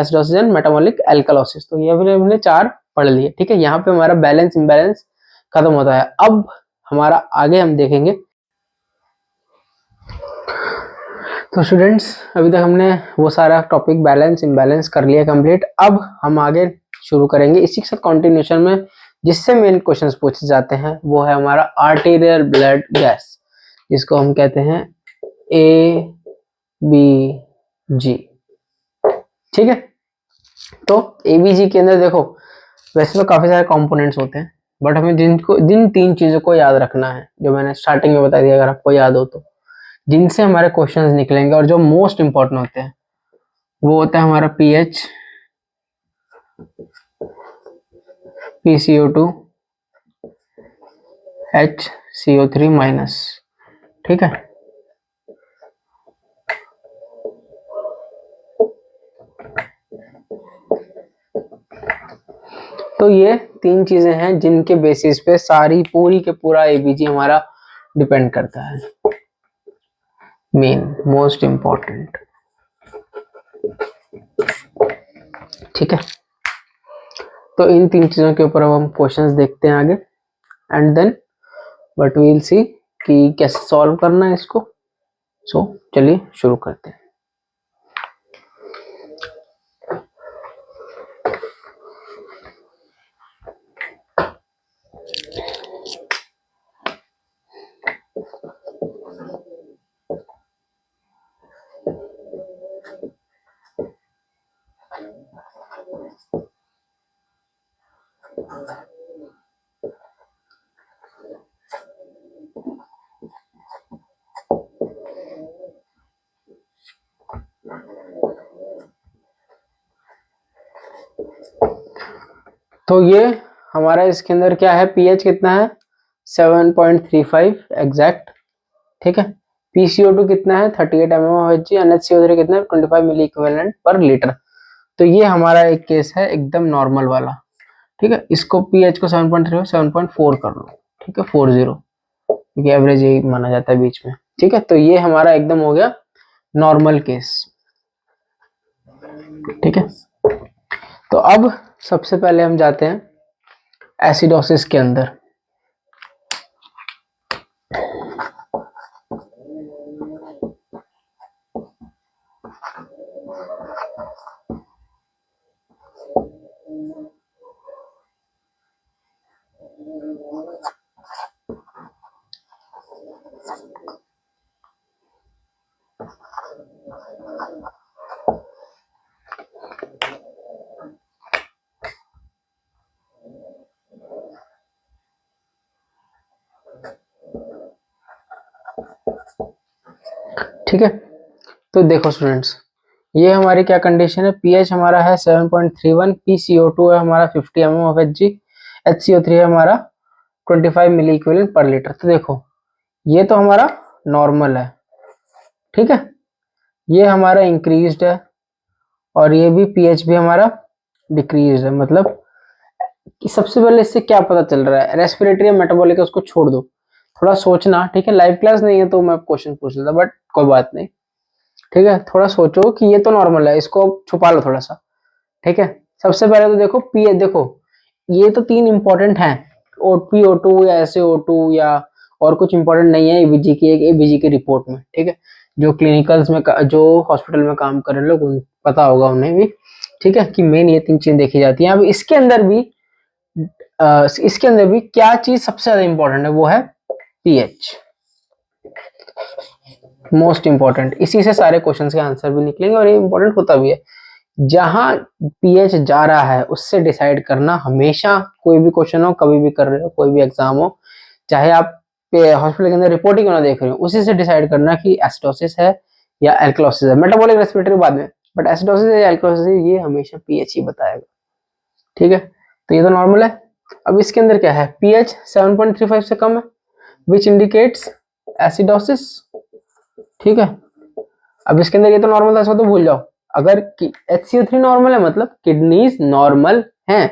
Acidosis and metabolic alkalosis. तो ये भी हमने 4 पढ़ लिए, ठीक है। यहाँ पे हमारा बैलेंस इम्बैलेंस खत्म होता है। अब हमारा आगे हम देखेंगे। तो स्टूडेंट्स, अभी तक हमने वो सारा टॉपिक बैलेंस इम्बैलेंस कर लिया कंप्लीट। अब हम आगे शुरू करेंगे इसी के साथ कंटिन्यूशन में, जिससे मेन क्वेश्चंस पूछे जाते हैं वो है हमारा आर्टेरियल ब्लड गैस, जिसको हम कहते हैं ABG, ठीक है। तो ABG के अंदर देखो, वैसे तो काफी सारे कंपोनेंट्स होते हैं, बट हमें जिन 3 चीजों को याद रखना है, जो मैंने स्टार्टिंग में बता दिया, अगर आपको याद हो तो, जिनसे हमारे क्वेश्चंस निकलेंगे और जो मोस्ट इंपॉर्टेंट होते हैं, वो होता है हमारा pH, PCO2, HCO3-, ठीक है। तो ये 3 चीजें हैं जिनके बेसिस पे सारी पूरी के पूरा ABG हमारा डिपेंड करता है। मेन मोस्ट इंपॉर्टेंट, ठीक है। तो इन 3 चीजों के ऊपर अब हम क्वेश्चंस देखते हैं आगे, and then but we will see कि कैसे सॉल्व करना है इसको। सो चलिए शुरू करते हैं। तो ये हमारा इसके अंदर क्या है, pH कितना है 7.35 एग्जैक्ट, ठीक है। PCO2 कितना है 38 mmHg, NaCO3 कितना है 25 मिली इक्विवेलेंट पर लीटर। तो ये हमारा एक केस है एकदम नॉर्मल वाला, ठीक है। इसको pH को 7.3 7.4 कर लो, ठीक है, 40, क्योंकि एवरेज यही माना जाता है बीच में, ठीक है। तो ये हमारा एकदम हो गया नॉर्मल केस, ठीक है। तो अब सबसे पहले हम जाते हैं एसिडोसिस के अंदर। ठीक है। तो देखो स्टूडेंट्स, ये हमारी क्या कंडीशन है, pH हमारा है 7.31, PCO2 है हमारा 50 mmHg, HCO3 है हमारा 25 मिली इक्विवेलेंट पर लीटर। तो देखो ये तो हमारा नॉर्मल है, ठीक है। ये हमारा इंक्रीज्ड है और ये भी pH भी हमारा डिक्रीज है। मतलब कि सबसे पहले इससे क्या पता चल रहा है, रेस्पिरेटरी या मेटाबॉलिक है उसको छोड़ दो, थोड़ा सोचना, ठीक है। लाइव क्लास नहीं है तो मैं क्वेश्चन पूछ लेता, बट कोई बात नहीं, ठीक है। थोड़ा सोचो कि ये तो नॉर्मल है, इसको छुपा लो थोड़ा सा, ठीक है। सबसे पहले तो देखो pH, देखो ये तो 3 इंपॉर्टेंट हैं, PO2 या SaO2 या और कुछ इंपॉर्टेंट नहीं है ABG की, एक ABG की रिपोर्ट में, ठीक है। जो क्लिनिकल्स में जो हॉस्पिटल में काम कर रहे लोग पता होगा उन्हें भी, ठीक है, कि मेन ये 3 चीजें देखी जाती हैं। अब इसके अंदर भी क्या चीज सबसे ज्यादा इंपॉर्टेंट है, वो है pH, मोस्ट इंपॉर्टेंट। इसी से सारे क्वेश्चंस के आंसर भी निकलेंगे और ये इंपॉर्टेंट होता भी है। जहां pH जा रहा है उससे डिसाइड करना हमेशा, कोई भी क्वेश्चन हो, कभी भी कर रहे हो, कोई भी एग्जाम हो, चाहे आप हॉस्पिटल के अंदर रिपोर्टिंग ना देख रहे हो, उसी से डिसाइड करना कि एसिडोसिस है या एल्कलॉसिस है। मेटाबॉलिक रेस्पिरेटरी बाद में, बट एसिडोसिस या एल्कलॉसिस ये हमेशा pH ही बताएगा, ठीक है। तो ये तो नॉर्मल है। अब इसके अंदर क्या है, pH 7.35 से कम है, विच इंडिकेट्स एसिडोसिस, ठीक है। अब इसके अंदर ये तो नॉर्मल था, इसको तो भूल जाओ। अगर HCO3 नॉर्मल है मतलब किडनीज नॉर्मल हैं।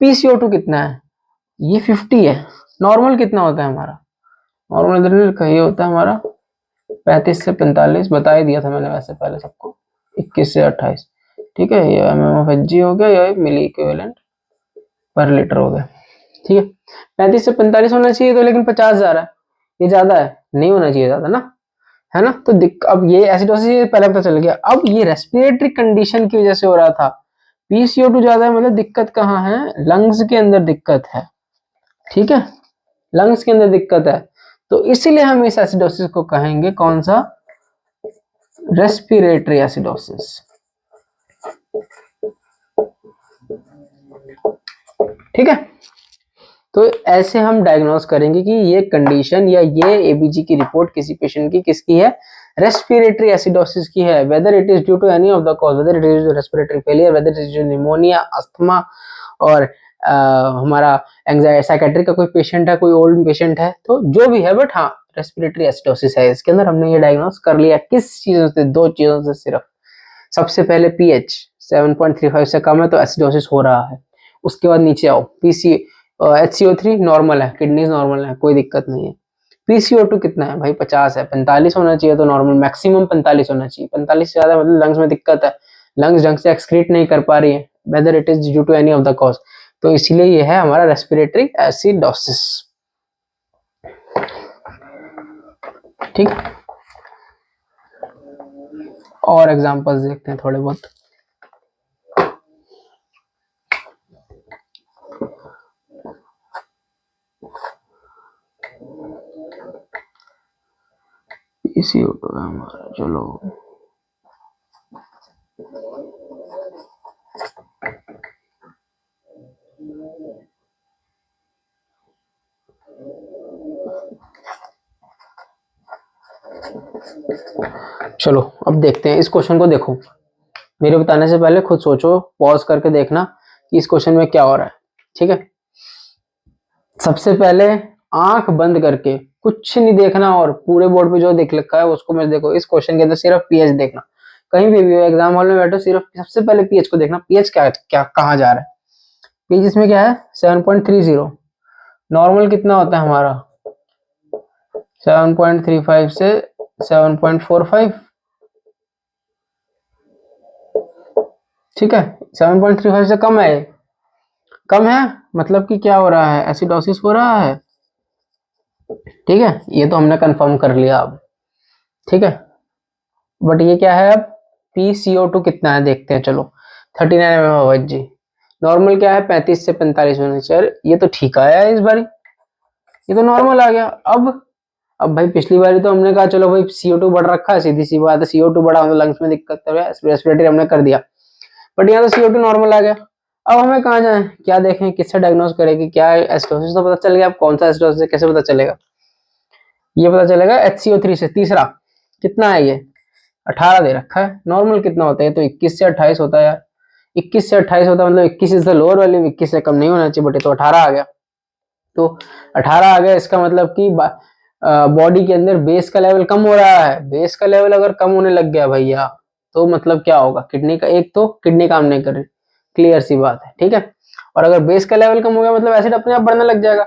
PCO2 कितना है, ये 50 है। नॉर्मल कितना होता है हमारा, नॉर्मल इधर ये होता है हमारा 35 से 45, बता ही दिया था मैंने वैसे पहले सबको, 21 से 28, ठीक है, ये mmHg हो गया, ये मिली इक्विवेलेंट पर लीटर हो गया। ठीक है, 35 से 45 होना चाहिए तो, लेकिन 50 जा रहा है, ये ज्यादा है, नहीं होना चाहिए ज्यादा ना, है ना। तो अब ये एसिडोसिस पहले पता चल गया। अब ये रेस्पिरेटरी कंडीशन की वजह से हो रहा था, PCO2 ज्यादा है, मतलब दिक्कत कहाँ है, लंग्स के अंदर दिक्कत है। ठीक है, लंग्स के अंदर दिक्कत है, तो इसीलिए हम इस एसिडोसिस को कहेंगे कौन सा, रेस्पिरेटरी एसिडोसिस। ठीक है, तो ऐसे हम डायग्नोस करेंगे कि ये कंडीशन या ये एबीजी की रिपोर्ट किसी पेशेंट की किसकी है, रेस्पिरेटरी एसिडोसिस की है। Whether it is due to any of the cause, whether it is respiratory failure, whether it is pneumonia, asthma, और हमारा एंजाइटी, साइकेट्रिक का कोई पेशेंट है, कोई ओल्ड पेशेंट है, तो जो भी है, बट हाँ रेस्पिरेटरी एसिडोसिस है। इसके अंदर हमने ये डायग्नोस कर लिया किस चीजों से, दो चीजों से सिर्फ। सबसे पहले पीएच 7.35 से कम है तो एसिडोसिस हो रहा है। उसके बाद नीचे आओ, पीसी HCO3 नॉर्मल है, किडनीज नॉर्मल है, कोई दिक्कत नहीं है। PCO2 कितना है भाई, 50 है, 45 होना चाहिए तो नॉर्मल, मैक्सिमम 45 होना चाहिए। 45 से ज्यादा मतलब लंग्स में दिक्कत है, लंग्स ढंग से एक्सक्रीट नहीं कर पा रही है, whether it is due to any of the cause, तो इसीलिए ये है हमारा रेस्पिरेटरी एसिडोसिस। ठीक, और एग्जांपल्स देखते हैं थोड़े बहुत। PCO2 है हमारा, चलो चलो अब देखते हैं इस क्वेश्चन को। देखो, मेरे बताने से पहले खुद सोचो, पॉज करके देखना कि इस क्वेश्चन में क्या हो रहा है। ठीक है, सबसे पहले आंख बंद करके कुछ नहीं देखना, और पूरे बोर्ड पे जो देख रखा है उसको मत देखो। इस क्वेश्चन के अंदर सिर्फ पीएच देखना, कहीं भी एग्जाम हॉल में बैठो, सिर्फ सबसे पहले पीएच को देखना, पीएच क्या क्या कहाँ जा रहा है। पीएच इसमें क्या है, 7.30। नॉर्मल कितना होता है हमारा, 7.35 से 7.45। ठीक है, 7.35 से कम है, कम है मतलब कि क्या हो रहा है, एसिडोसिस हो रहा है। ठीक है, ये तो हमने कंफर्म कर लिया अब। ठीक है, बट ये क्या है, अब PCO2 कितना है देखते हैं। चलो 39 mmHg, नॉर्मल क्या है 35 से 45 होना चाहिए। ये तो ठीक आया है इस बारी, ये तो नॉर्मल आ गया। अब भाई पिछली बारी तो हमने कहा चलो भाई CO2 बढ़ रखा है, सीधी सी बात है, CO2 बढ़ा तो लंग्स में दिक्कत है, रेस्पिरेटरी हमने कर दिया, बट यहाँ तो CO2 नॉर्मल आ गया। अब हमें कहाँ जाए, क्या देखें, किससे डायग्नोस करें कि क्या एसिडोसिस, तो पता चल गया। अब कौन सा एसिडोसिस है कैसे पता चलेगा, ये पता चलेगा HCO3 से। तीसरा कितना है, ये 18 दे रखा है। नॉर्मल कितना होता है, तो 21 से 28 होता है यार, 21 से 28 होता है, मतलब 21 इज द लोअर वैल्यू, 21 से कम नहीं होना चाहिए, बट ये तो 18 आ गया। तो 18 आ गया, इसका मतलब कि बॉडी के अंदर बेस का लेवल कम हो रहा है। बेस का लेवल अगर कम होने लग गया भैया, तो मतलब क्या होगा, किडनी का, एक तो किडनी काम नहीं कर रही, क्लियर सी बात है। ठीक है, और अगर बेस का लेवल कम हो गया मतलब एसिड अपने आप बढ़ने लग जाएगा।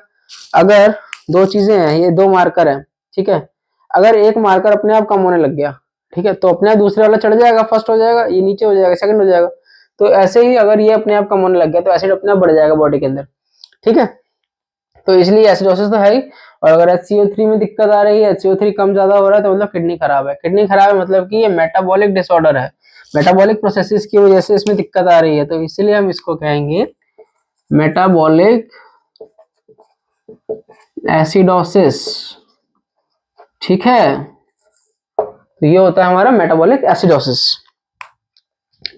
अगर दो चीजें हैं, ये दो मार्कर हैं, ठीक है, अगर एक मार्कर अपने आप कम होने लग गया, ठीक है, तो अपने आप दूसरे वाला चढ़ जाएगा, फर्स्ट हो जाएगा, ये नीचे हो जाएगा, सेकंड हो जाएगा। तो ऐसे ही अगर ये अपने आप कम होने लग गया तो एसिड अपने आप बढ़ जाएगा बॉडी के अंदर। ठीक है, तो इसलिए एसिडोसिस तो है ही। और अगर HCO3 में दिक्कत आ रही है, HCO3 कम ज्यादा हो रहा है, तो मतलब किडनी खराब है। किडनी खराब है मतलब कि ये मेटाबॉलिक डिसऑर्डर है, मेटाबॉलिक प्रोसेसेस की वजह से इसमें दिक्कत आ रही है, तो इसलिए हम इसको कहेंगे मेटाबॉलिक एसिडोसिस। ठीक है, तो ये होता है हमारा मेटाबॉलिक एसिडोसिस।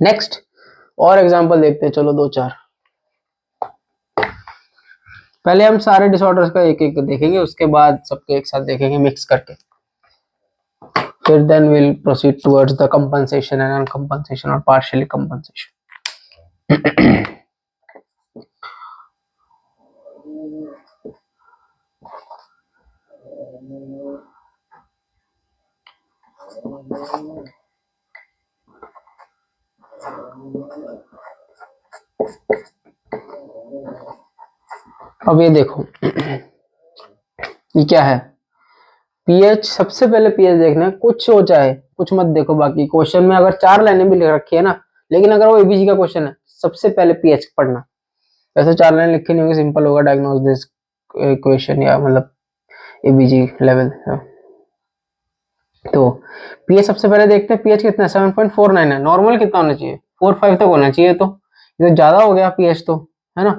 नेक्स्ट और एग्जांपल देखते हैं, चलो दो चार। पहले हम सारे डिसऑर्डर्स का एक एक देखेंगे, उसके बाद सबके एक साथ देखेंगे मिक्स करके, फिर then will proceed towards the compensation and uncompensation और पार्शियली कंपनसेशन। अब ये देखो, ये क्या है, पीएच। सबसे पहले पीएच देखना है, कुछ हो चाहे कुछ मत देखो। बाकी क्वेश्चन में अगर 4 लाइनें भी लिख रखी है ना, लेकिन अगर वो एबीजी का क्वेश्चन है, सबसे पहले पीएच पढ़ना। वैसे 4 लाइन लिखी नहीं होगी, सिंपल होगा, डायग्नोज दिस इक्वेशन या मतलब एबीजी लेवल। तो पीएच सबसे पहले देखते हैं, पीएच कितना है, 7.49 है। नॉर्मल कितना होना चाहिए, 4.5 तक होना चाहिए। तो ये तो ज्यादा हो गया पीएच, तो है ना,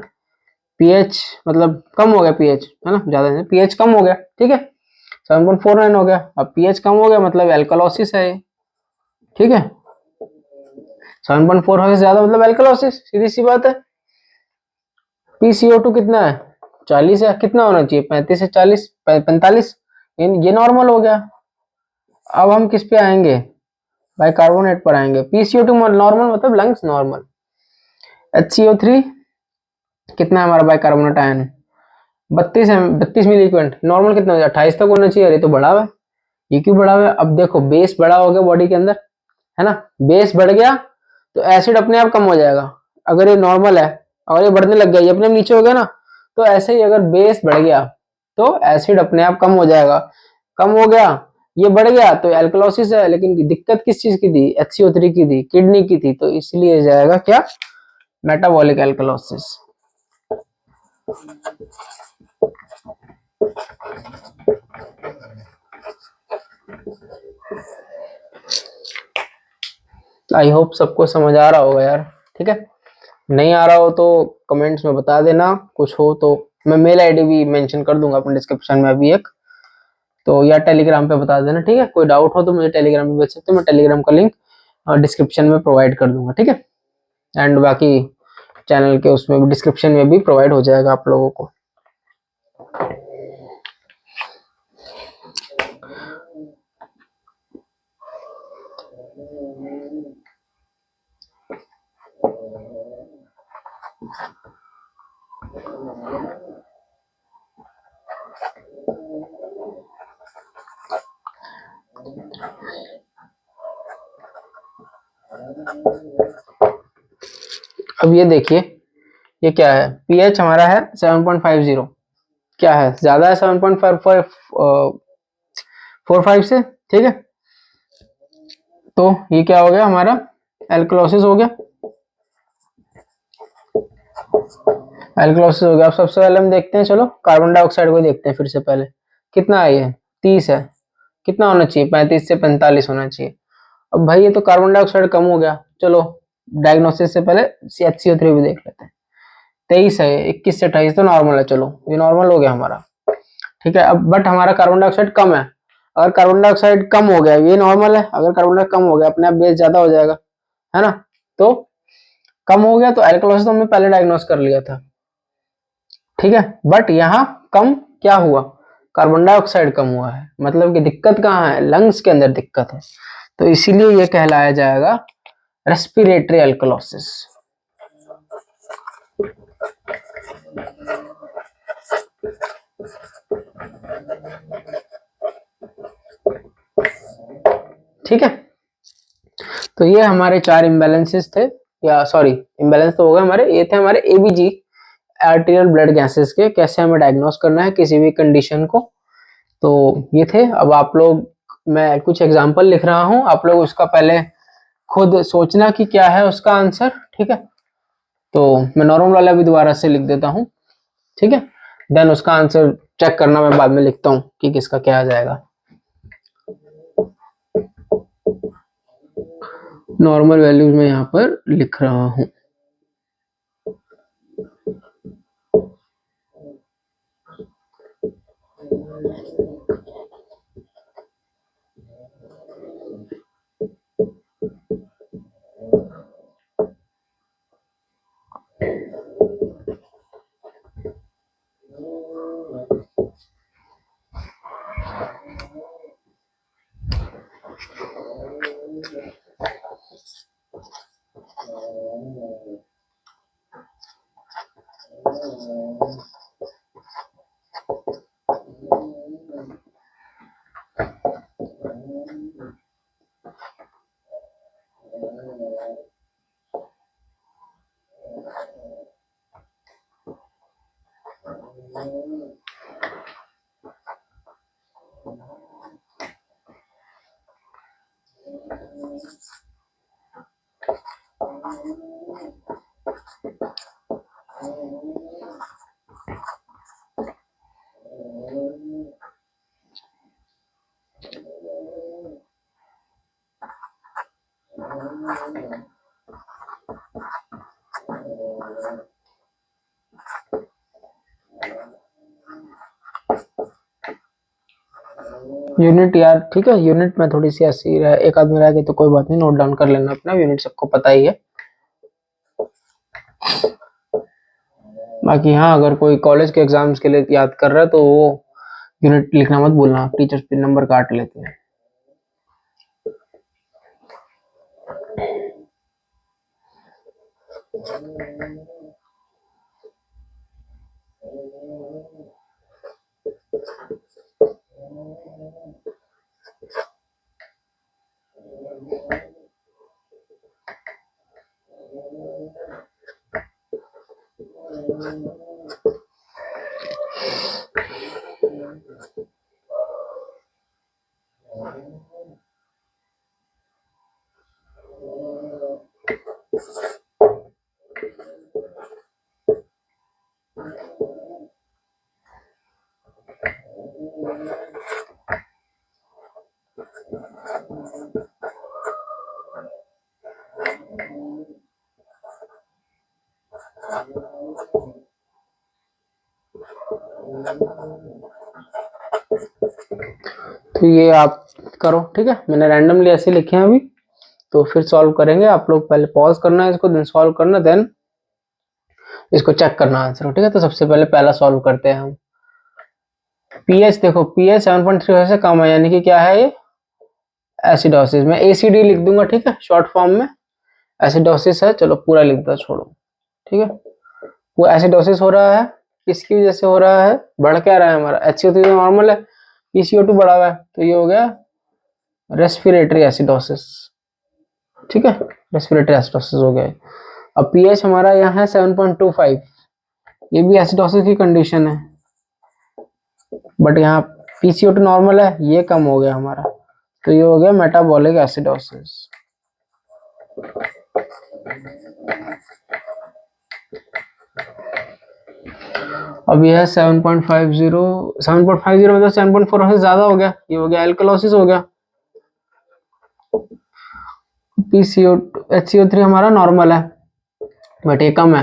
पीएच मतलब कम हो गया पीएच, है ना, ज्यादा नहीं, पीएच कम हो गया, ठीक है, 7.49 हो गया। अब पीएच कम हो गया मतलब एल्कलोसिस है ये, ठीक है, 7.4 से ज्यादा मतलब एल्कलोसिस, सीधी सी बात है। PCO2 कितना है, 40 है, कितना होना चाहिए, 35 से 40, 45, ये नॉर्मल हो गया। अब हम किस पे आएंगे, बाइकार्बोनेट पर आएंगे। PCO2 नॉर्मल मतलब लंग्स नॉर्मल। HCO3 कितना है हमारा बाइकार्बोनेट आयन, 32 है, 32 मिली इक्विवेलेंट। नॉर्मल कितना हो जाए, 28 तक होना चाहिए। अरे तो बढ़ा हुआ है, ये क्यों बढ़ा हुआ है, अब देखो बेस बड़ा हो गया बॉडी के अंदर, है ना, बेस बढ़ गया तो एसिड अपने आप कम हो जाएगा। अगर ये नॉर्मल है और ये बढ़ने लग गया, ये अपने नीचे हो गया ना, तो ऐसे ही अगर बेस बढ़ गया तो एसिड अपने आप कम हो जाएगा। कम हो गया, ये बढ़ गया तो एल्कलोसिस है। लेकिन दिक्कत किस चीज की थी, HCO3 की थी, किडनी की थी, तो इसलिए जाएगा क्या, मेटाबॉलिक एल्कलोसिस। आई होप सबको समझ आ रहा होगा यार, ठीक है। नहीं आ रहा हो तो कमेंट्स में बता देना, कुछ हो तो मैं मेल आईडी भी मेंशन कर दूंगा अपने डिस्क्रिप्शन में अभी एक, तो या टेलीग्राम पे बता देना, ठीक है। कोई डाउट हो तो मुझे टेलीग्राम पे भेज सकते हो, मैं टेलीग्राम का लिंक डिस्क्रिप्शन में प्रोवाइड कर दूंगा, ठीक है। एंड बाकी चैनल के उसमें डिस्क्रिप्शन में भी प्रोवाइड हो जाएगा आप लोगों को। अब ये देखिए, ये क्या है, पीएच हमारा है 7.50, क्या है, ज्यादा है 7.45 से, ठीक है। तो ये क्या हो गया हमारा, एल्कलोसिस हो गया, एल्कलोसिस हो गया। अब सबसे पहले हम देखते हैं, चलो कार्बन डाइऑक्साइड को देखते हैं फिर से पहले, कितना है ये, 30 है, कितना होना चाहिए, 35 से 45 होना चाहिए। अब भाई ये तो कार्बन डाइऑक्साइड कम हो गया, चलो डायग्नोसिस से पहले HCO3 भी देख लेते हैं। 23 है, 21 से 28 तो नॉर्मल है, चलो ये नॉर्मल हो गया हमारा, ठीक है। अब बट हमारा कार्बन डाइऑक्साइड कम है, अगर कार्बन डाइऑक्साइड कम हो गया, ये नॉर्मल है, अगर कार्बन डाइऑक्साइड कम हो गया अपने आप बेस ज्यादा हो जाएगा, है ना। तो कम हो गया तो एल्कलोसिस तो हमने पहले डायग्नोस कर लिया था, ठीक है। बट यहाँ कम क्या हुआ, कार्बन डाइऑक्साइड कम हुआ है, मतलब कि दिक्कत कहाँ है, लंग्स के अंदर दिक्कत है, तो इसीलिए ये कहलाया जाएगा रेस्पिरेटरी एल्कलोसिस। ठीक है, तो ये हमारे 4 इम्बैलेंसेस थे, या सॉरी इम्बैलेंस तो हो गए हमारे, ये थे हमारे एबीजी, आर्टीरियल ब्लड गैसेस के, कैसे हमें डायग्नोस करना है किसी भी कंडीशन को, तो ये थे। अब आप लोग, मैं कुछ एग्जांपल लिख रहा हूं, आप लोग उसका पहले खुद सोचना कि क्या है उसका आंसर, ठीक है। तो मैं नॉर्मल वाला भी दोबारा से लिख देता हूं, ठीक है, देन उसका आंसर चेक करना, मैं बाद में लिखता हूं कि किसका क्या आ जाएगा। नॉर्मल वैल्यूज में यहाँ पर लिख रहा हूं। यूनिट यार ठीक है, यूनिट में थोड़ी सी ऐसी रह, एक आदमी रह गई तो कोई बात नहीं, नोट डाउन कर लेना अपना, यूनिट सबको पता ही है। बाकी हाँ, अगर कोई कॉलेज के एग्जाम्स के लिए याद कर रहा है तो वो यूनिट लिखना मत भूलना, टीचर्स फिर नंबर काट लेते हैं। तो ये आप करो, ठीक है, मैंने रैंडमली ऐसे लिखे हैं अभी, तो फिर सॉल्व करेंगे। आप लोग पहले पॉज करना है इसको, देन सॉल्व करना, देन इसको चेक करना आंसर, ठीक है। तो सबसे पहले पहला सॉल्व करते हैं हम। पीएच देखो, पीएच 7.3 से कम है, यानी कि क्या है ये, एसिडोसिस। मैं एसीडी लिख दूंगा, ठीक है, शॉर्ट फॉर्म में। एसिडोसिस है, चलो पूरा लिख दो, छोड़ो, ठीक है। वो एसिडोसिस हो रहा है, किसकी वजह से हो रहा है, बढ़ क्या रहा है हमारा, HCO3 तो नॉर्मल है, PCO2 बढ़ा हुआ है, तो ये हो गया रेस्पिरेटरी एसिडोसिस, ठीक है, रेस्पिरेटरी एसिडोसिस हो गया। अब पीएच हमारा यहाँ है 7.25, ये भी एसिडोसिस की कंडीशन है, बट यहाँ PCO2 नॉर्मल है, ये कम हो गया हमारा, तो ये हो गया मेटाबॉलिक एसिडोसिस। अब यह है 7.50, 7.50 मतलब 7.4 से ज्यादा हो गया, ये हो गया एल्कलोसिस हो गया। HCO3 हमारा नॉर्मल है बट ये कम है,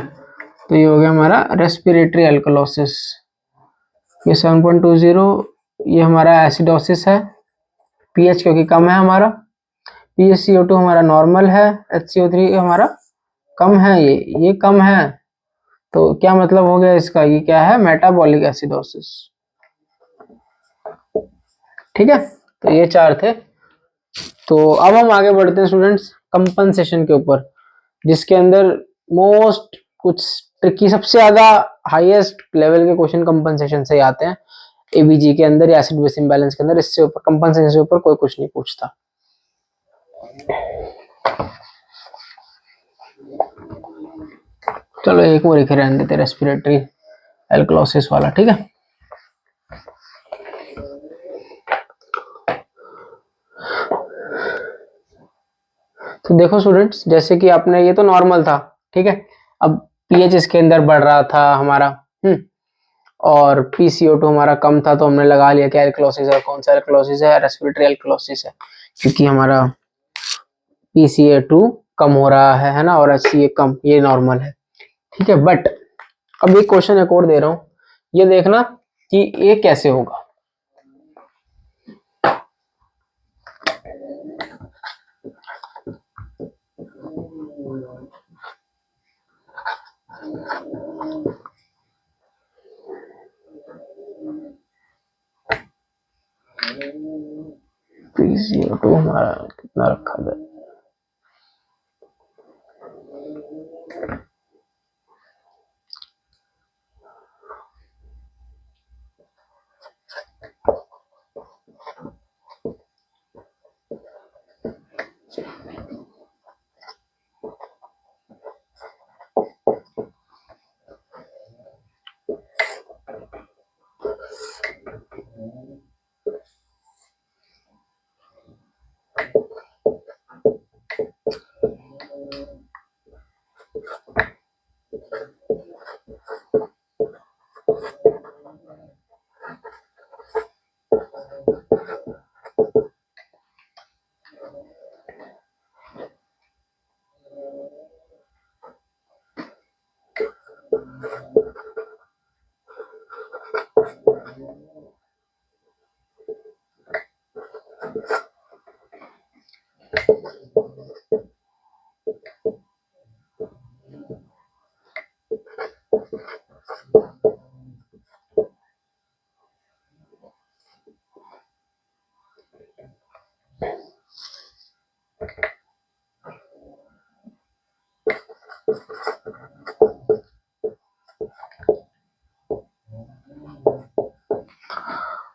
तो ये हो गया हमारा रेस्पिरेटरी एल्कलोसिस। ये 7.20 ये हमारा एसिडोसिस है, पीएच क्योंकि कम है हमारा, PaCO2 हमारा नॉर्मल है, HCO3 हमारा कम है, ये कम है, तो क्या मतलब हो गया इसका, ये क्या है, मेटाबॉलिक एसिडोसिस, ठीक है। तो ये चार थे। तो अब हम आगे बढ़ते हैं स्टूडेंट्स कंपनसेशन के ऊपर, जिसके अंदर मोस्ट कुछ ट्रिकी, सबसे ज्यादा हाईएस्ट लेवल के क्वेश्चन कंपनसेशन से ही आते हैं एबीजी के अंदर या एसिड बेस इंबैलेंस के अंदर। इससे ऊपर कंपनसेशन से ऊपर कोई कुछ नहीं पूछता। चलो एक और लिखे रहने देते, रेस्पिरेटरी एल्कलोसिस वाला, ठीक है। तो देखो स्टूडेंट्स, जैसे कि आपने, ये तो नॉर्मल था, ठीक है, अब पीएच इसके अंदर बढ़ रहा था हमारा, और PCO2 हमारा कम था, तो हमने लगा लिया कि एल्कलोसिस है। कौन सा एल्कलोसिस है, रेस्पिरेटरी एल्कलोसिस है, क्योंकि हमारा PCA2 कम हो रहा है ना, और HCA कम, ये नॉर्मल है, ठीक है। बट अब एक क्वेश्चन एक और दे रहा हूं, ये देखना कि ये कैसे होगा। PCO2 हमारा कितना रखा जाए,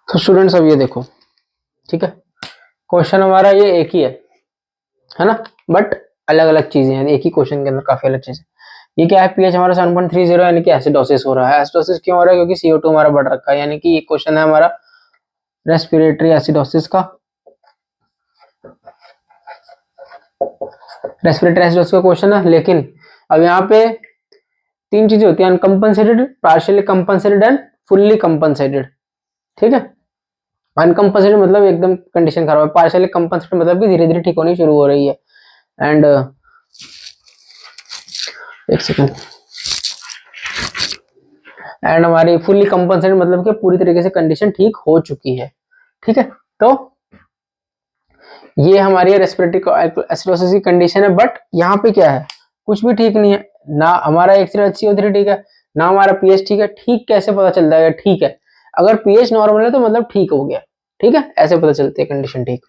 तो स्टूडेंट्स अब ये देखो, ठीक है, क्वेश्चन हमारा ये एक ही है ना, बट अलग अलग चीजें हैं, एक ही क्वेश्चन के अंदर काफी अलग चीजें। ये क्या है, पीएच हमारा 7.30 यानी कि एसिडोसिस हो रहा है। एसिडोसिस क्यों हो रहा है, क्योंकि CO2 हमारा बढ़ रखा है, यानी कि ये क्वेश्चन है हमारा रेस्पिरेटरी एसिडोसिस का। रेस्पिरेटरी एसिडोसिस का क्वेश्चन है, लेकिन अब यहाँ पे तीन चीजें होती है, uncompensated, partially compensated and fully compensated. ठीक है, अनकंपनसेटेड मतलब एकदम कंडीशन खराब है, पार्शियली कंपनसेटेड मतलब कि धीरे धीरे ठीक होनी शुरू हो रही है, एंड एक सेकेंड, एंड हमारी फुल्ली कंपनसेटेड मतलब कि पूरी तरीके से कंडीशन ठीक हो चुकी है। ठीक है, तो ये हमारी रेस्पिरेटरी एसिडोसिस की कंडीशन है, बट यहाँ पे क्या है, कुछ भी ठीक नहीं है, ना हमारा HCO3 ठीक है, ना हमारा पीएच ठीक है। ठीक कैसे पता चलता है ठीक है, अगर पीएच नॉर्मल है तो मतलब ठीक हो गया। ठीक है, ऐसे पता चलती है कंडीशन ठीक।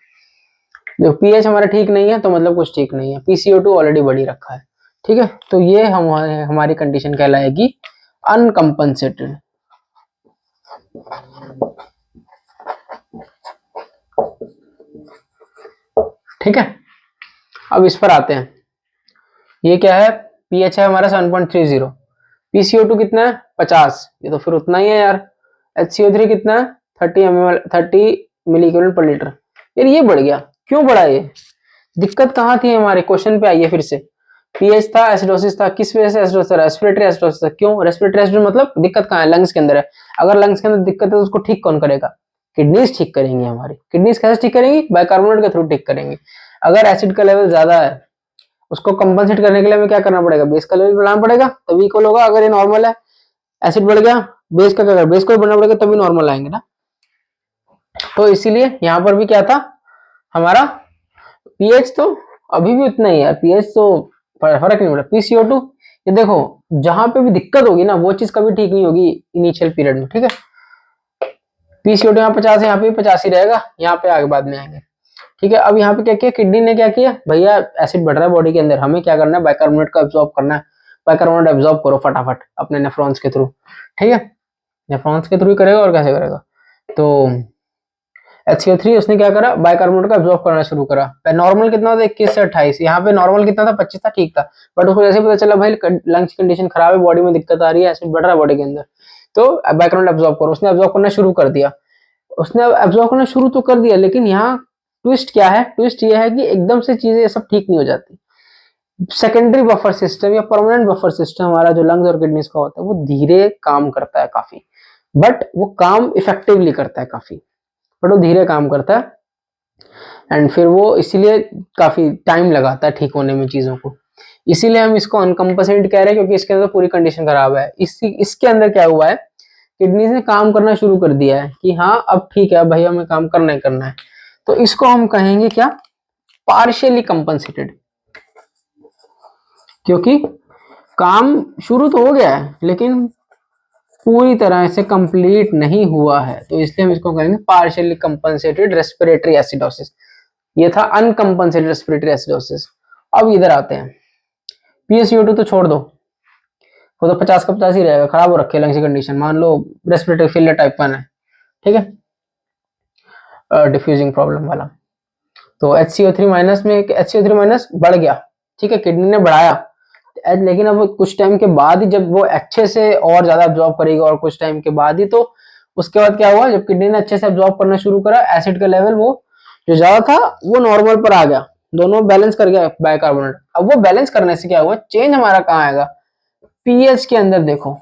जो पीएच हमारा ठीक नहीं है तो मतलब कुछ ठीक नहीं है, PCO2 ऑलरेडी बढ़ी रखा है। ठीक है, तो ये हमारी कंडीशन कहलाएगी अनकंपनसेटेड। ठीक है, अब इस पर आते हैं। ये क्या है, पीएच है हमारा 7.30, PCO2 कितना है 50, ये तो फिर उतना ही है यार। HCO3 कितना है 30 मिली इक्विवेलेंट पर लीटर। यार ये बढ़ गया, क्यों बढ़ा ये, दिक्कत कहाँ थी हमारे, क्वेश्चन पे आइए फिर से। पीएच था, एसिडोसिस था, किस वजह से एसिडोसिस था, रेस्पिरेटरी एसिडोसिस था। क्यों रेस्पिरेटरी एसिडोसिस, मतलब दिक्कत कहाँ है, लंग्स के अंदर है। अगर लंग्स के अंदर दिक्कत है तो उसको ठीक कौन करेगा, किडनीज ठीक करेंगी हमारी। किडनीज कैसे ठीक करेंगी, बाइकार्बोनेट के थ्रू ठीक करेंगी। अगर एसिड का लेवल ज्यादा है, उसको कंपनसेट करने के लिए हमें क्या करना पड़ेगा, बेस का लेवल बढ़ाना पड़ेगा, तभी इक्वल होगा। अगर ये नॉर्मल है, एसिड बढ़ गया, बेस का क्या कर, बेस को बढ़ना पड़ेगा तभी नॉर्मल आएंगे ना। तो इसीलिए यहाँ पर भी क्या था हमारा, पीएच तो अभी भी उतना ही है, पीएच तो फर्क नहीं पड़ा। PCO2 ये देखो, जहां पे भी दिक्कत होगी ना वो चीज कभी ठीक नहीं होगी इनिशियल पीरियड में। ठीक है, PCO2 यहाँ 50 है, यहाँ पे 50 ही रहेगा, यहाँ पे आगे बाद में आएंगे। ठीक है, अब यहाँ पे क्या किया, किडनी ने क्या किया, भैया एसिड बढ़ रहा है बॉडी के अंदर, हमें क्या करना है, बाइकार्बोनेट का एब्जॉर्ब करना है। बाइकार्बोनेट एब्जॉर्ब करो फटाफट अपने नेफ्रॉन्स के थ्रू। ठीक है, नेफ्रॉन्स के थ्रू ही करेगा, और कैसे करेगा। तो HCO3 उसने क्या करा, बाइकार्बोनेट का एब्जॉर्ब करना शुरू करा। नॉर्मल कितना था 21 से 28, यहाँ पे नॉर्मल कितना था 25 था, ठीक था। बट उसको जैसे पता चला भाई लंग्स की कंडीशन खराब है, बॉडी में दिक्कत आ रही है, एसिड बढ़ रहा है बॉडी के अंदर, तो बाइकार्बोनेट एब्जॉर्ब करो, उसने एब्जॉर्ब करना शुरू कर दिया। उसने एब्जॉर्ब करना शुरू तो कर दिया, लेकिन यहाँ ट्विस्ट क्या है, ट्विस्ट ये है कि एकदम से चीजें सब ठीक नहीं हो जाती। सेकेंडरी बफर सिस्टम या परमानेंट बफर सिस्टम हमारा जो लंग्स और किडनीज का होता है, वो धीरे काम करता है काफी, बट वो काम इफेक्टिवली करता है काफी, बट वो धीरे काम करता है, एंड फिर वो इसीलिए काफी टाइम लगाता है ठीक होने में चीजों को। इसीलिए हम इसको अनकंपनसेटेड कह रहे हैं, क्योंकि इसके अंदर पूरी कंडीशन खराब है। इसके अंदर क्या हुआ है, किडनीज ने काम करना शुरू कर दिया है कि हाँ अब ठीक है भाई, हमें काम करना ही करना है, तो इसको हम कहेंगे क्या, पार्शियली कंपनसेटेड। क्योंकि काम शुरू तो हो गया है लेकिन पूरी तरह से कंप्लीट नहीं हुआ है, तो इसलिए हम इसको कहेंगे पार्शियली कंपनसेटेड रेस्पिरेटरी एसिडोसिस। ये था अनकंपनसेटेड रेस्पिरेटरी एसिडोसिस। अब इधर आते हैं, PaCO2 तो छोड़ दो, वो तो 50 का 50 ही रहेगा, खराब हो रखे लंग्स की कंडीशन, मान लो रेस्पिरेटरी फेलियर टाइप 1 है। ठीक है, डिफ्यूजिंग प्रॉब्लम वाला। तो HCO3 माइनस में HCO3 माइनस बढ़ गया, ठीक है, किडनी ने बढ़ाया, लेकिन अब कुछ टाइम के बाद ही जब वो अच्छे से और ज्यादा एब्जॉर्ब करेगा, और कुछ टाइम के बाद ही, तो उसके बाद क्या हुआ, जब किडनी ने अच्छे से एब्जॉर्ब करना शुरू करा, एसिड का लेवल वो जो ज्यादा था वो नॉर्मल पर आ गया, दोनों बैलेंस कर गया बाइकार्बोनेट। अब वो बैलेंस करने से क्या हुआ, चेंज हमारा कहाँ आएगा, पीएच के अंदर देखो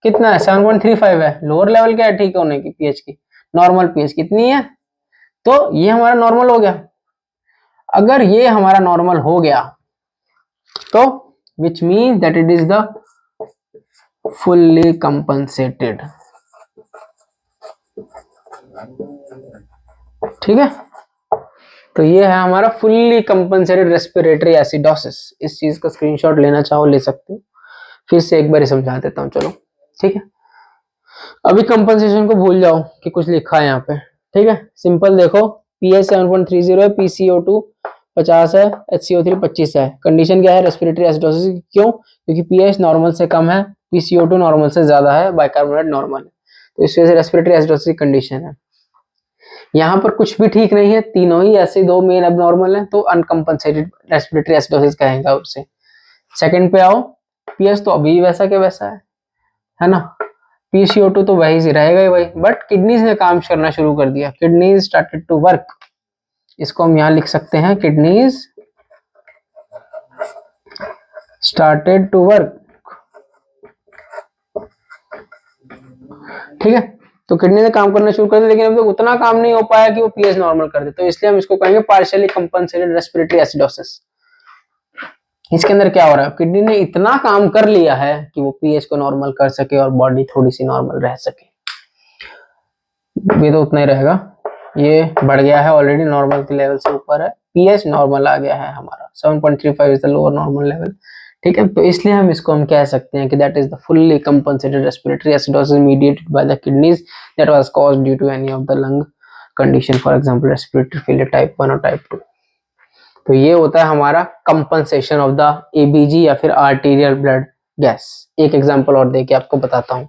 कितना है, 7.35 है, लोअर लेवल क्या है ठीक होने की पीएच की, नॉर्मल पीएच कितनी है, तो ये हमारा नॉर्मल हो गया। अगर ये हमारा नॉर्मल हो गया तो which means that it is the fully compensated। ठीक है, तो ये है हमारा फुल्ली कंपनसेटेड रेस्पिरेटरी एसिडोसिस। इस चीज का स्क्रीनशॉट लेना चाहो ले सकते हो, फिर से एक बार समझा देता हूँ, चलो ठीक है। अभी कंपनसेशन को भूल जाओ कि कुछ लिखा है यहाँ पे, ठीक है, सिंपल देखो, पीएच 7.30 है, PCO2 50 है, HCO3 25 है। कंडीशन क्या है, रेस्पिरेटरी एसिडोसिस। क्यों, क्योंकि पीएच नॉर्मल से कम है, PCO2 नॉर्मल से ज्यादा है, बाइकार्बोनेट नॉर्मल है, तो इस वजह से रेस्पिरेटरी एसिडोसिस कंडीशन है। यहाँ पर कुछ भी ठीक नहीं है, तीनों ही ऐसे दो मेन एबनॉर्मल है, तो अनकंपनसेटेड रेस्पिरेटरी एसिडोसिस कहेंगे उसे। सेकंड पे आओ, पीएच तो अभी वैसा के वैसा है ना। PCO2 तो वही से रहेगा ही वही, बट किडनीज ने काम करना शुरू कर दिया, किडनीज स्टार्टेड टू वर्क। इसको हम यहाँ लिख सकते हैं, किडनीज स्टार्टेड टू वर्क। ठीक है, तो किडनी ने काम करना शुरू कर दिया, लेकिन अभी तक उतना काम नहीं हो पाया कि वो पीएच नॉर्मल कर दे, तो इसलिए हम इसको कहेंगे पार्शियली कंपनसेटेड रेस्पिरेटरी एसिडोसिस। इसके अंदर क्या हो रहा है, किडनी ने इतना काम कर लिया है कि वो पीएच को नॉर्मल कर सके और बॉडी थोड़ी सी नॉर्मल रह सके। ये तो उतना ही रहेगा, ये बढ़ गया है ऑलरेडी, नॉर्मल के लेवल से ऊपर है, पीएच नॉर्मल आ गया है हमारा, 7.35 is the lower normal level. ठीक है, तो इसलिए हम इसको हम कह सकते हैं कि that is the fully compensated respiratory acidosis mediated by the kidneys that was caused due to any of the lung condition, for example respiratory failure type 1 और टाइप 2। तो ये होता है हमारा कंपनसेशन ऑफ द एबीजी या फिर arterial blood gas. एक example और देके आपको बताता हूं।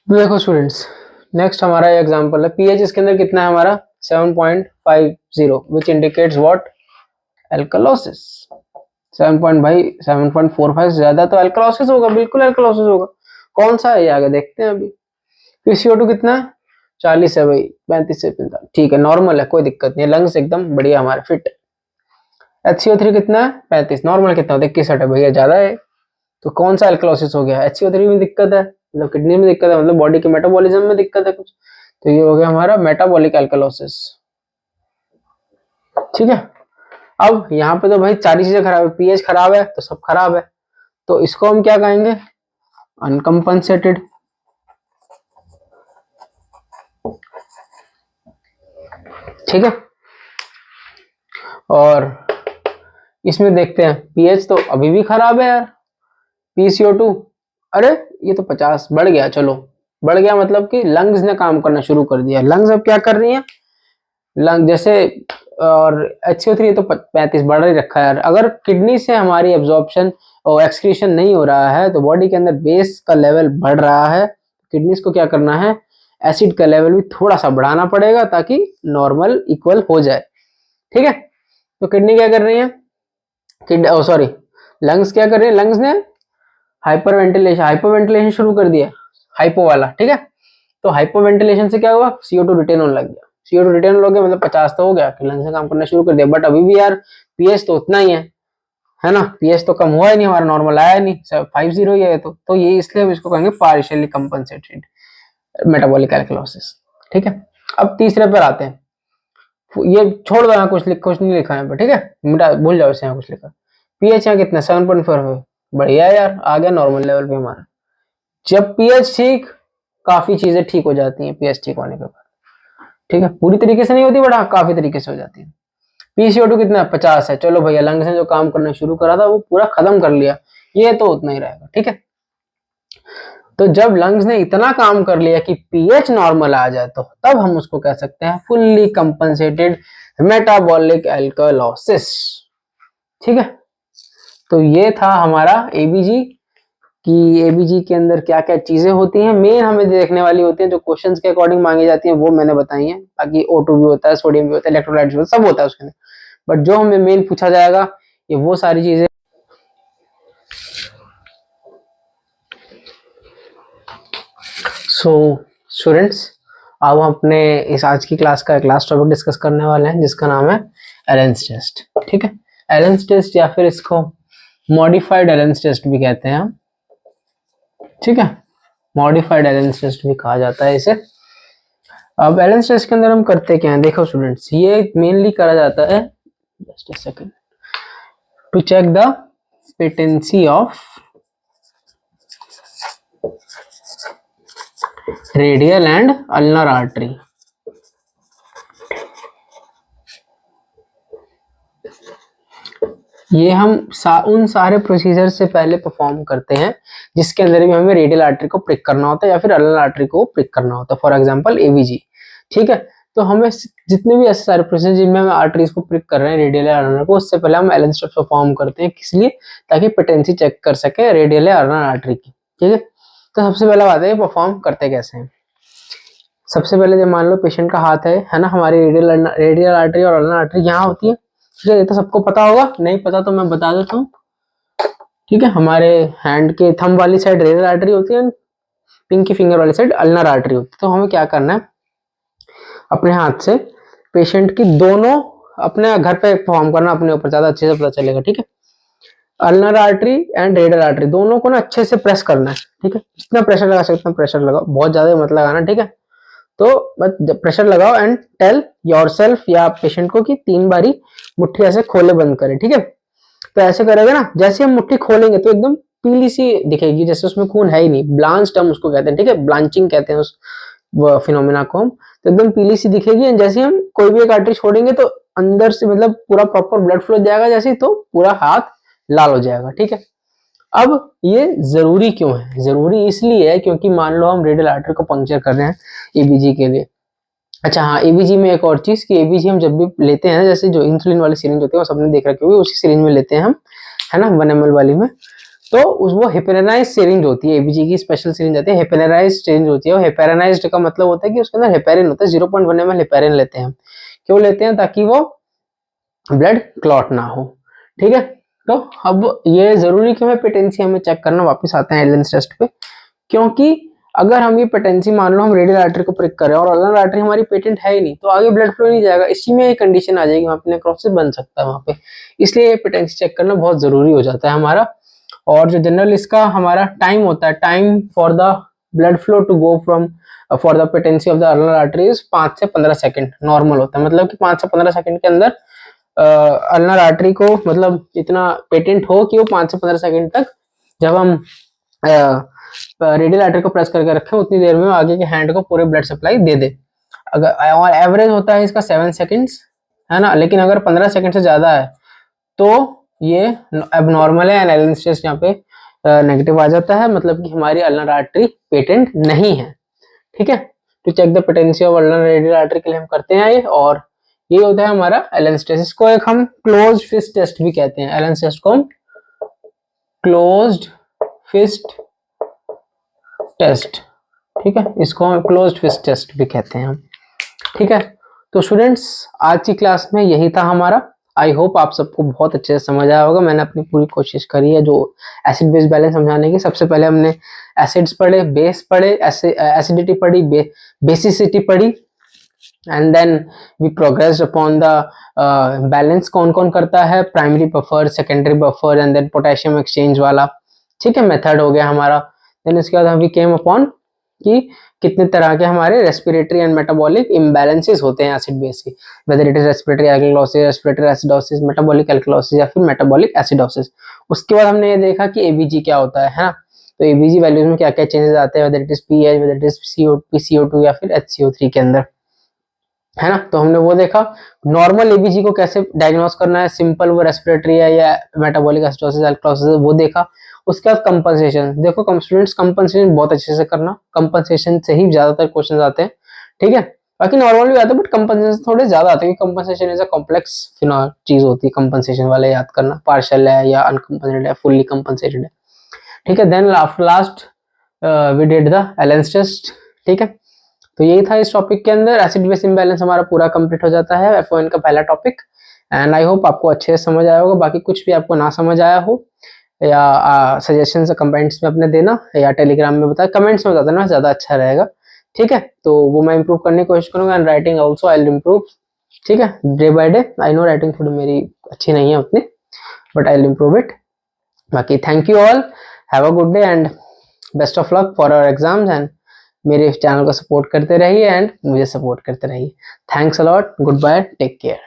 देखो स्टूडेंट्स, नेक्स्ट हमारा एग्जांपल है, पीएच इसके अंदर कितना है हमारा 7.50, विच इंडिकेट्स व्हाट, एल्कलोसिस। 7.45 से ज्यादा तो एल्कलोसिस होगा, बिल्कुल एल्कलोसिस होगा। कौन सा है ये आगे देखते हैं अभी। PCO2 कितना है 40 है भाई, 35 से 45, ठीक है नॉर्मल है, कोई दिक्कत नहीं है, लंग्स एकदम बढ़िया हमारे फिट। HCO3 कितना है 35, नॉर्मल कितना होता है 61 है भैया, ज्यादा है। तो कौन सा एल्कलोसिस हो गया, HCO3 में दिक्कत है, मतलब किडनी में दिक्कत है, मतलब बॉडी के मेटाबॉलिज्म में दिक्कत है कुछ, तो ये हो गया हमारा मेटाबॉलिक एल्कलोसिस। ठीक है, अब यहाँ पे तो भाई सारी चीजें खराब है, पीएच खराब है तो सब खराब है, तो इसको हम क्या कहेंगे, अनकंपनसेटेड। ठीक है, और इसमें देखते हैं पीएच तो अभी भी खराब है यार, PCO2 अरे ये तो 50 बढ़ गया, चलो बढ़ गया मतलब कि लंग्स ने काम करना शुरू कर दिया, लंग्स अब क्या कर रही है, लंग जैसे, और HCO3 तो 35 बढ़ ही रखा है यार। अगर किडनी से हमारी एब्जॉर्प्शन और एक्सक्रीशन नहीं हो रहा है तो बॉडी के अंदर बेस का लेवल बढ़ रहा है, किडनीज को क्या करना है, एसिड का लेवल भी थोड़ा सा बढ़ाना पड़ेगा ताकि नॉर्मल इक्वल हो जाए। ठीक है, तो किडनी क्या कर रही है, सॉरी लंग्स क्या कर रही है, लंग्स ने हाइपरवेंटिलेशन शुरू कर दिया, हाइपो वाला। ठीक है, तो हाइपोवेंटिलेशन से क्या हुआ, CO2 रिटेन होने लग गया, CO2 रिटेन हो गया मतलब 50 तो हो गया, लंग्स ने काम करना शुरू कर दिया, बट अभी भी यार पीएच तो उतना ही है ना, पीएच तो कम हुआ ही नहीं, हमारा नॉर्मल आया नहीं, 50 ही है, तो ये इसलिए हम इसको कहेंगे पार्शियली कंपनसेटेड मेटाबॉलिक एल्कलोसिस। ठीक है, अब तीसरे पर आते हैं, ये छोड़ दो, यहाँ कुछ नहीं लिखा है, ठीक है भूल जाओ इसे, यहाँ कुछ लिखा, पीएच यहाँ कितना 7.4, बढ़िया यार आ गया नॉर्मल लेवल पे हमारा। जब पीएच ठीक, काफी चीजें ठीक हो जाती हैं पीएच ठीक होने के बाद। ठीक है, पूरी तरीके से नहीं होती बट हाँ काफी तरीके से हो जाती है। PCO2 कितना है 50 है, चलो भैया लंग्स ने जो काम करना शुरू करा था वो पूरा खत्म कर लिया, ये तो उतना ही रहेगा, ठीक है। तो जब लंग्स ने इतना काम कर लिया कि पीएच नॉर्मल आ जाए तो तब हम उसको कह सकते हैं फुल्ली कंपनसेटेड मेटाबॉलिक एल्कलॉसिस, ठीक है। तो ये था हमारा एबीजी कि एबीजी के अंदर क्या क्या चीजें होती हैं, मेन हमें देखने वाली होती हैं जो क्वेश्चंस के अकॉर्डिंग मांगी जाती हैं वो मैंने बताई हैं। बाकी O2 भी होता है, सोडियम भी होता है, इलेक्ट्रोलाइट भी होता है, सब होता है उसके अंदर, बट जो हमें मेन पूछा जाएगा ये वो सारी चीजें। सो स्टूडेंट्स, अब हम अपने इस आज की क्लास का एक लास्ट टॉपिक डिस्कस करने वाले हैं जिसका नाम है एलेन्स टेस्ट, ठीक है। एलेन्स टेस्ट या फिर इसको मॉडिफाइड एलेन्स टेस्ट भी कहते हैं हम, ठीक है। मॉडिफाइड एलेन्स टेस्ट भी कहा जाता है इसे। अब एलेन्स टेस्ट के अंदर हम करते क्या हैं, देखो स्टूडेंट्स, ये मेनली करा जाता है, just a second, to check the patency of radial and ulnar artery. ये हम उन सारे प्रोसीजर से पहले परफॉर्म करते हैं जिसके अंदर भी हमें रेडियल आर्टरी को प्रिक करना होता है या फिर अल्नर आर्टरी को प्रिक करना होता है, फॉर एग्जांपल एवीजी, ठीक है। तो हमें जितने भी ऐसे सारे प्रोसीजर जिनमें हम आर्टरीज को प्रिक कर रहे हैं रेडियल या अल्नर को, उससे पहले हम एलेन्स टेस्ट परफॉर्म करते हैं, किस लिए, ताकि पेटेंसी चेक कर सके रेडियल या अल्नर आर्टरी की, ठीक है। तो सबसे पहले बात है परफॉर्म करते कैसे हैं। सबसे पहले जब मान लो पेशेंट का हाथ है ना, हमारी रेडियल आर्टरी और अल्नर आर्टरी यहाँ होती है, ठीक है। ये तो सबको पता होगा, नहीं पता तो मैं बता देता हूँ, ठीक है। हमारे हैंड के थंब वाली साइड रेडियल आर्टरी होती है, पिंकी फिंगर वाली साइड अल्नर आर्टरी होती है। तो हमें क्या करना है, अपने हाथ से पेशेंट की दोनों अपने घर पे परफॉर्म करना, अपने ऊपर, ज्यादा अच्छे से पता चलेगा, ठीक है। Ulnar artery and radial artery दोनों को ना अच्छे से प्रेस करना है, ठीक है। जितना प्रेशर लगा सकते हैं प्रेशर लगाओ, बहुत ज्यादा मत लगाना, ठीक है। तो बस प्रेशर लगाओ एंड टेल योरसेल्फ या पेशेंट को कि 3 बारी मुट्ठी ऐसे खोले बंद करें, ठीक है। तो ऐसे करेगा ना, जैसे हम मुट्ठी खोलेंगे तो एकदम पीली सी दिखेगी, जैसे उसमें खून है ही नहीं, ब्लांच्ड हम उसको कहते हैं, ठीक है, ब्लांचिंग कहते हैं उस फिनोमेना को हम। तो एकदम पीली सी दिखेगी, जैसे हम कोई भी एक आर्टरी छोड़ेंगे तो अंदर से मतलब पूरा प्रॉपर ब्लड फ्लो जाएगा, जैसे तो पूरा हाथ लाल हो जाएगा, ठीक है। अब ये जरूरी क्यों है, जरूरी इसलिए है क्योंकि मान लो हम रेडियल आर्टरी को पंक्चर कर रहे हैं एबीजी के लिए। अच्छा हाँ, एबीजी में एक और चीज कि एबीजी हम जब भी लेते हैं, जैसे जो इंसुलिन वाली सिरिंज होती है वो सबने देख रखी होगी, उसी सिरिंज में लेते हैं हम, है ना, 1 ml वाली में। तो वो हेपेरानाइज सिरिंज होती है, एबीजी की स्पेशल सिरिंज आती है, हेपेरानाइज सिरिंज होती है। हेपेरानाइज्ड का मतलब होता है कि उसके अंदर हेपेरिन होता है, 0.1 ml हेपेरिन लेते हैं हम। क्यों लेते हैं, ताकि वो ब्लड क्लॉट ना हो, ठीक है। तो अब ये जरूरी क्यों है पेटेंसी हमें चेक करना, वापस आते हैं एलेन्स टेस्ट पे, क्योंकि अगर हम ये पेटेंसी मान लो हम रेडियल आर्टरी को प्रिक कर रहे हैं और अल्नर आर्टरी हमारी पेटेंट है ही नहीं, तो आगे ब्लड फ्लो नहीं जाएगा, इसी में एक कंडीशन आ जाएगी, वहां पे नेक्रोसिस बन सकता है वहां पे। इसलिए पेटेंसी चेक करना बहुत जरूरी हो जाता है हमारा। और जो जनरल इसका हमारा टाइम होता है, time for the blood flow to go from for the patency of the ulnar artery 5 से 15 सेकंड नॉर्मल होता है, मतलब कि 5 से 15 सेकंड के अंदर अल्नर आर्टरी को मतलब इतना पेटेंट हो कि वो 5 से 15 सेकंड तक जब हम रेडियल आर्टरी को प्रेस करके रखें उतनी देर में आगे के हैंड को पूरे ब्लड सप्लाई दे दे। अगर और एवरेज होता है इसका 7 सेकंड्स, है ना, लेकिन अगर 15 सेकंड से ज्यादा है तो ये अब नॉर्मल है, एनालिसिस टेस्ट यहाँ पे नेगेटिव आ जाता है, मतलब कि हमारी अल्नर आर्टरी पेटेंट नहीं है, ठीक है। To check the patency of ulnar radial artery के लिए हम करते हैं ये, और ये होता है हमारा एलेन्स टेस्ट। इसको एक हम क्लोज्ड फिस्ट टेस्ट भी कहते हैं, एलेन्स टेस्ट को हम क्लोज्ड फिस्ट टेस्ट, ठीक है, इसको हम क्लोज्ड फिस्ट टेस्ट भी कहते हैं हम, ठीक है। तो स्टूडेंट्स आज की क्लास में यही था हमारा, आई होप आप सबको बहुत अच्छे से समझ आया होगा। मैंने अपनी पूरी कोशिश करी है जो एसिड बेस बैलेंस समझाने की। सबसे पहले हमने एसिड्स पढ़े, बेस पढ़े, एसिडिटी पढ़ी, बेसिसिटी पढ़ी, and then we progressed upon the balance, कौन कौन करता है, primary buffer, secondary buffer, and then potassium exchange वाला, ठीक है, मेथड हो गया हमारा। देन इसके बाद वी केम अपॉन कि कितने तरह के हमारे रेस्पिरेटरी एंड मेटाबॉलिक इम्बैलेंसेस होते हैं एसिड बेस के, weather it is respiratory alkalosis, respiratory acidosis, metabolic alkalosis या फिर मेटाबॉलिक एसिडोसिस। उसके बाद हमने ये देखा कि एबीजी क्या होता है ना, तो एबीजी वैल्यूज में क्या क्या चेंजेस आते हैं, whether it is pH, whether it is PCO two या फिर HCO3 के अंदर। है ना। तो हमने वो देखा नॉर्मल एबीजी को कैसे डायग्नोस करना है, सिंपल वो रेस्पिरेटरी है या मेटाबॉलिक एसिडोसिस अल्कलोसिस, वो देखा। उसके बाद कंपनसेशन, देखो स्टूडेंट्स कंपनसेशन बहुत अच्छे से करना, कंपनसेशन से ही ज्यादातर क्वेश्चन आते हैं, ठीक है। बाकी नॉर्मल भी आते हैं बट कंपनसेशन थोड़े ज्यादा आते हैं, कंपनसेशन इज अ कॉम्प्लेक्स चीज होती है, कंपनसेशन वाले याद करना, पार्शियल है या अनकंपनसेटेड है, फुल्ली कंपनसेटेड है, ठीक है। Then after last we did the Allen's test, ठीक है। तो यही था इस टॉपिक के अंदर, एसिड बेस इम्बैलेंस हमारा पूरा कंप्लीट हो जाता है FON का पहला टॉपिक। एंड आई होप आपको अच्छे से समझ आया होगा। बाकी कुछ भी आपको ना समझ आया हो या सजेशन कमेंट्स में अपने देना या टेलीग्राम में बता, कमेंट्स में बता देना, ज़्यादा अच्छा रहेगा, ठीक है। तो वो मैं इंप्रूव करने की कोशिश करूंगा, and writing also I will improve, ठीक है, day by day. I know writing थोड़ी मेरी अच्छी नहीं है उतनी, but I will improve it. बाकी thank you all, have a good day and best of luck for our exams, and मेरे चैनल को सपोर्ट करते रहिए एंड मुझे सपोर्ट करते रहिए। Thanks a lot, good bye, take care.